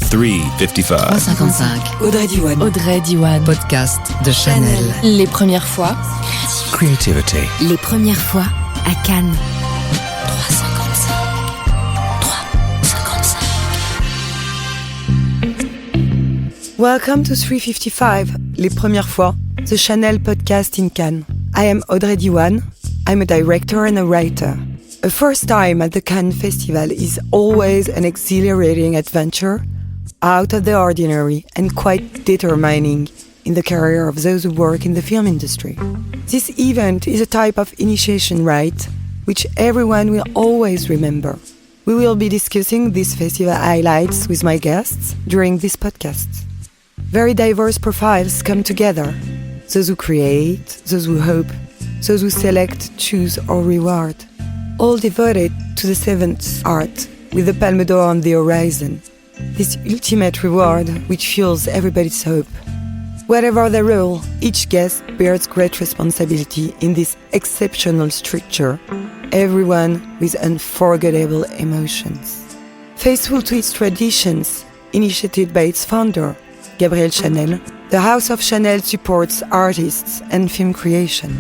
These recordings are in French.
355. 355. Audrey Diwan. Audrey Diwan. Podcast de Chanel. Les premières fois. Creativity. Les premières fois à Cannes. 355. 355. Welcome to 355, Les Premières fois, the Chanel podcast in Cannes. I am Audrey Diwan. I'm a director and a writer. A first time at the Cannes Festival is always an exhilarating adventure, out of the ordinary and quite determining in the career of those who work in the film industry. This event is a type of initiation rite which everyone will always remember. We will be discussing these festival highlights with my guests during this podcast. Very diverse profiles come together. Those who create, those who hope, those who select, choose or reward. All devoted to the seventh art, with the Palme d'Or on the horizon. This ultimate reward which fuels everybody's hope. Whatever their role, each guest bears great responsibility in this exceptional structure, everyone with unforgettable emotions. Faithful to its traditions, initiated by its founder, Gabrielle Chanel, the House of Chanel supports artists and film creation.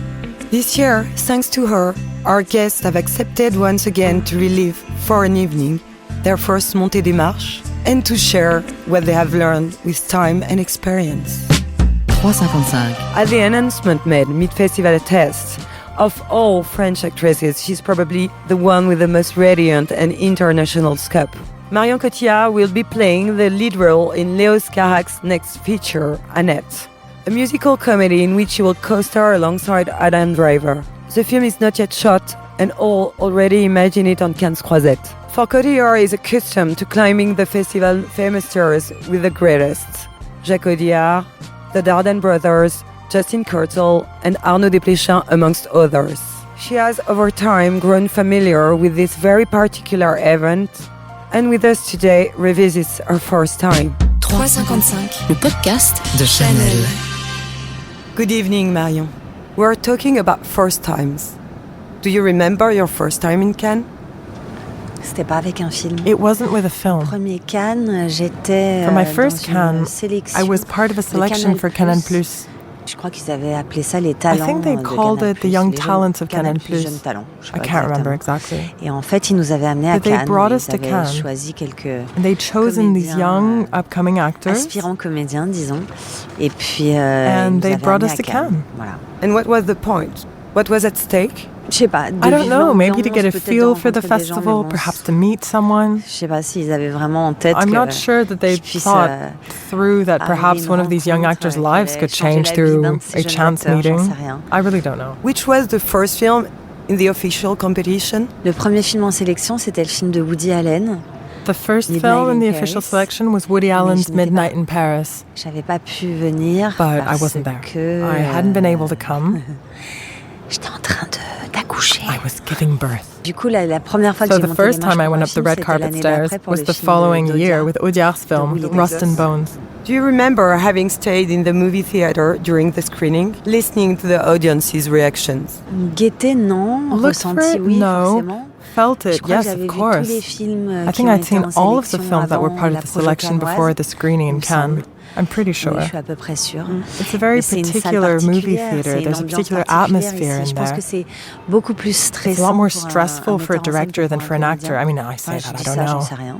This year, thanks to her, our guests have accepted once again to relive for an evening their first Montée des Marches and to share what they have learned with time and experience. 355. As the announcement made mid-festival tests, of all French actresses, she's probably the one with the most radiant and international scope. Marion Cotillard will be playing the lead role in Léo Scarax's next feature, Annette, a musical comedy in which she will co-star alongside Adam Driver. The film is not yet shot, and all already imagine it on Cannes Croisette. For Cotillard is accustomed to climbing the festival famous stairs with the greatest: Jacques Audiard, the Dardenne brothers, Justin Kurzel, and Arnaud Desplechin, amongst others. She has, over time, grown familiar with this very particular event, and with us today revisits her first time. 355. Le podcast de Chanel. Good evening, Marion. We're talking about first times. Do you remember your first time in Cannes? C'était pas avec un film. It wasn't with a film. Premier Cannes, j'étais For my first dans Cannes, une sélection I was part of a selection for Canal+. Je crois qu'ils avaient appelé ça les talents. I think they de called Canal+, it the young les talents of Canal+, Canal+. jeunes talents, je I crois can't remember exactement. exactly. Et en fait, ils nous avaient amenés à But they Cannes. brought us Ils to avaient Cannes. choisi quelques And they'd chosen these young, upcoming actors. aspirants comédiens, disons. Et puis, And they ils nous brought avaient us to amenés à Cannes. Voilà. And what was the point? What was at stake? Je sais pas. I don't know, maybe to get a peut-être feel de for the rencontrer des gens, festival, mais perhaps to meet someone. Je sais pas s'ils avaient vraiment en tête I'm que not sure that they je puisse, thought through that perhaps une one of these young rencontre actors' qui lives allait could changer change la vie through d'un de ces a jeunes chance acteurs, j'en meeting. sais rien. I really don't know. Which was the first film in the official competition? Le premier film en sélection, c'était le film de Woody Allen. The first Midnight film in in the Paris. official selection was Woody Allen's je n'étais Midnight pas- in Paris, J'avais pas pu venir but I parce wasn't there. que I hadn't been able to come. j'étais en train d'accoucher. I was giving birth. Du coup, la première fois que So j'ai the monté les first marches time I pour went un up the film, red c'était carpet l'année stairs d'après pour was le the film following d'Audiard. year with Audiard's film, Willy Rust and Bezos. Bones. Do you remember having stayed in the movie theater during the screening, listening to the audience's reactions? Gaieté, non. Looked for Ressenti, it? oui, No. forcément. Felt Je it, crois que yes, j'avais of vu tous les course. films I qui think ont I'd été seen en all of the sélection films that were avant part la of the projo selection cannoise, before the screening il in me Cannes. semble. I'm pretty Oui, sure. je suis à peu près sûre. It's a very Mais c'est une salle particular movie particulière, theater. c'est une There's a ambiance particular particulière atmosphere ici. in Je pense there. que c'est beaucoup plus It's stressant a lot more pour stressful for a metteur en scène director que than pour for an un actor. I comédien. mean, I say Enfin, that, je I dis don't ça, j'en know. sais rien.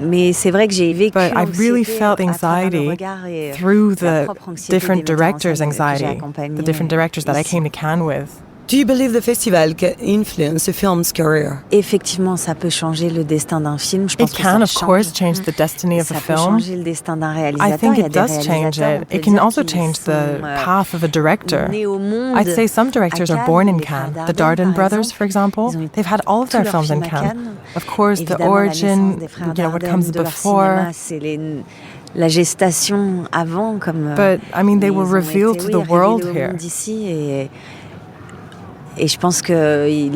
Mais c'est vrai que j'ai vécu But I really l'anxiété felt à travers le anxiety regard et through la the propre anxiété different des metteurs en directors' scène que j'ai anxiety, accompagnés the different directors that I ici. came to Cannes with. Do you believe the festival can influence a film's career? Effectivement, ça peut changer le destin d'un film. Je pense It que can, ça of course, change. change the destiny of Ça a peut film. changer le destin d'un réalisateur. I think Il y a it des does change réalisateurs, on it. peut It can dire, also qui change sont, the path of a director. nés au monde I'd say some directors à are born in Cannes. Cannes. Les The Dardenne par brothers, exemple, for example, ils ont they've had all of tous their leurs films in films à Cannes. Cannes. Of course, the Évidemment, la origin, naissance des frères what Dardenne, comes de leur before. cinéma, c'est la gestation avant, comme. But, I mean, they ils were ont revealed été, to oui, the world révélés au here. monde ici et je pense qu'ils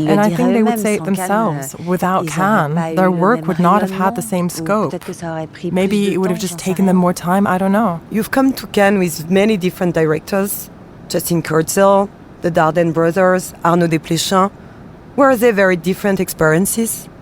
le And I diraient think they would eux-mêmes, say it sans Cannes, themselves. Without ils Cannes, n'auraient pas their eu le work même would not have had rayonnement, the same ou scope. peut-être que ça aurait pris Maybe plus de it would have temps, just j'en sais taken them rien. more time. I don't know. You've come to Cannes with many different directors, Justin Kurzel, the Dardenne brothers, Arnaud Desplechin. Were they very different experiences?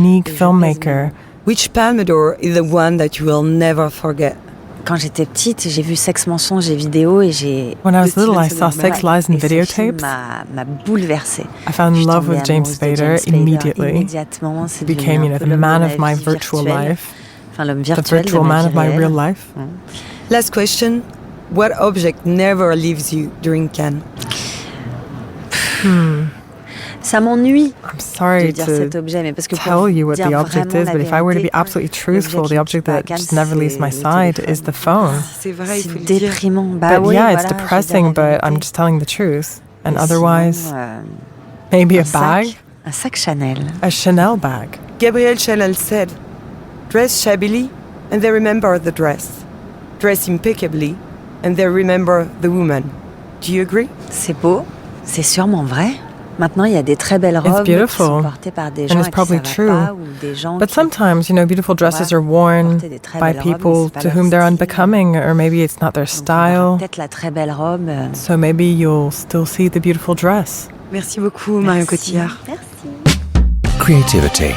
unique filmmaker. Which Palme d'Or is the one that you will never forget? quand j'étais petite, j'ai vu Sexe, mensonges et vidéos et j'ai... When I was little, I saw Sex, Lies and Et ce film Videotapes. m'a bouleversée. I fell in Je suis love tombée with James amoureuse de Spader immediately. Immédiatement, c'est devenu Became, un peu the l'homme man de of ma my vie virtual virtuelle. life. Enfin, l'homme The virtuel de virtual ma man vie of my réelle. real life. Last question. What object never leaves you during Cannes? Ça m'ennuie I'm de sorry dire to cet objet, mais parce que tell pour you what dire the object vraiment is, la but if I were to be vérité, absolutely truthful, the object that Cannes, just never leaves my c'est le side téléphone. is the phone. C'est vrai, il faut c'est le dire. déprimant. Bah But oui, yeah, it's voilà, je vais depressing, dire la but I'm vérité. just telling the truth. And Et otherwise, sinon, maybe a un sac, bag, un sac Chanel. a Chanel bag. Gabrielle Chanel said, dress shabbily and they remember the dress. Dress impeccably and they remember the woman. Do you agree? C'est beau, c'est sûrement vrai. Maintenant, il y a des très belles robes qui beautiful. sont portées par des gens it's à qui probably ça va true. pas, ou des gens But qui sometimes, beautiful dresses are worn porter des très by belles robes, mais people c'est pas to leur whom they're style. unbecoming, or maybe it's not their Donc, on verra style. peut-être la très belle robe. So maybe you'll still see the beautiful dress. Merci beaucoup, Marion Cotillard. Merci. Creativity.